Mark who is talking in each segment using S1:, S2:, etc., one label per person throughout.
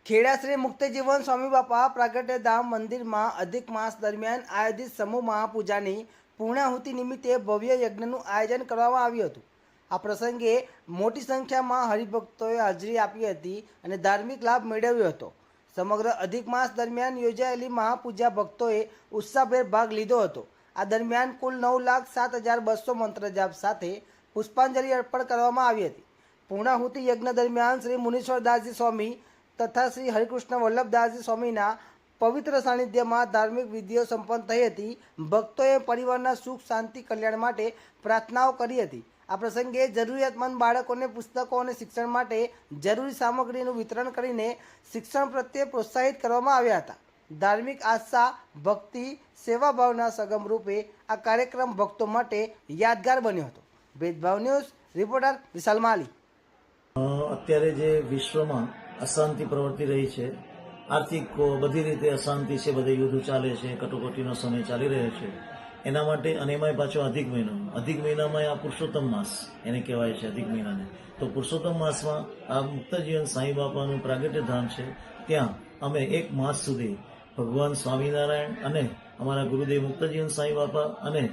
S1: ખેડા શ્રી મુક્તજીવન સ્વામી બાપા પ્રાગટ્યધામ મંદિરમાં અધિક માસ દરમિયાન આયોજિત સમૂહ મહાપૂજાની પૂર્ણાહુતિ નિમિત્તે ભવ્ય યજ્ઞનું આયોજન કરવામાં આવ્યું હતું। આ પ્રસંગે મોટી સંખ્યામાં હરિભક્તોએ હાજરી આપી હતી અને ધાર્મિક લાભ મેળવ્યો હતો। સમગ્ર અધિક માસ દરમિયાન યોજાયેલી મહાપૂજા ભક્તોએ ઉત્સાહભેર ભાગ લીધો હતો। આ દરમિયાન કુલ 9,07,200 મંત્ર જાપ સાથે પુષ્પાંજલિ અર્પણ કરવામાં આવી હતી। પૂર્ણાહુતિ યજ્ઞ દરમિયાન શ્રી મુનીશ્વરદાસજી સ્વામી તથા શ્રી હરિકૃષ્ણ વલ્લભદાસજી સ્વામીના પવિત્ર સાનિધ્યમાં ધાર્મિક વિધિઓ સંપન્ન થઈ હતી। ભક્તોએ પરિવારના સુખ શાંતિ કલ્યાણ માટે પ્રાર્થનાઓ કરી હતી। આ પ્રસંગે જરૂરિયાતમંદ બાળકોને પુસ્તકો અને શિક્ષણ માટે જરૂરી સામગ્રીનું વિતરણ કરીને શિક્ષણ પ્રત્યે પ્રોત્સાહિત કરવામાં આવ્યા હતા। ધાર્મિક આસ્થા ભક્તિ સેવાભાવના સગમ રૂપે આ કાર્યક્રમ ભક્તો માટે યાદગાર બન્યો હતો। ભેદભાવ ન્યૂઝ રિપોર્ટર વિશાલ માલી।
S2: અત્યારે જે વિશ્વમાં અશાંતિ પ્રવર્તી રહી છે, આર્થિક બધી રીતે અશાંતિ છે, બધે યુદ્ધ ચાલે છે, કટોકટીનો સમય ચાલી રહ્યો છે, એના માટે અને એમાંય પાછો અધિક મહિનામાં આ પુરુષોત્તમ માસ એને કહેવાય છે અધિક મહિનાને। તો પુરુષોત્તમ માસમાં આ મુક્તજીવન સાંઈ બાપાનું પ્રાગટ્ય ધામ છે, ત્યાં અમે એક માસ સુધી ભગવાન સ્વામિનારાયણ અને અમારા ગુરુદેવ મુક્તજીવન સાંઈ બાપા અને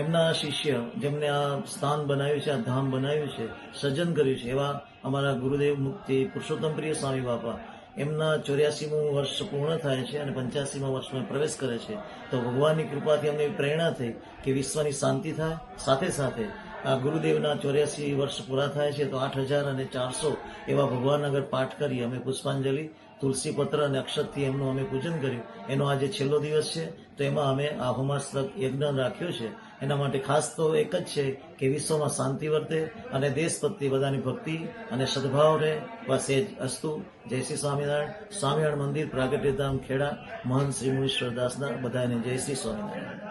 S2: એમના શિષ્ય જેમને આ સ્થાન બનાવ્યું છે, આ ધામ બનાવ્યું છે, સર્જન કર્યું છે, એવા અમારા ગુરુદેવ મુક્તિ પુરુષોત્તમ પ્રિય સ્વામી બાપા એમના 84મું વર્ષ પૂર્ણ થાય છે અને 85મા વર્ષમાં પ્રવેશ કરે છે। તો ભગવાનની કૃપાથી અમને પ્રેરણા થઈ કે વિશ્વની શાંતિ થાય, સાથે સાથે આ ગુરુદેવના 84 વર્ષ પૂરા થાય છે તો 8,400 એવા ભગવાન આગળ પાઠ કરી અમે પુષ્પાંજલિ તુલસી પત્ર અને અક્ષતથી એમનું અમે પૂજન કર્યું। એનો આજે છેલ્લો દિવસ છે તો એમાં અમે આ હોમાસ્તક યજ્ઞ રાખ્યો છે। એના માટે ખાસ તો એક જ છે કે વિશ્વમાં શાંતિ વર્તે અને દેશ પ્રત્યે બધાની ભક્તિ અને સદભાવ રહે। બસ એ જ અસ્તુ। જય શ્રી સ્વામિનારાયણ। સ્વામિનારાયણ મંદિર પ્રાગટ્યધામ ખેડા, મહંત શ્રી મુનીશ્વરદાસના બધાને જય શ્રી સ્વામિનારાયણ।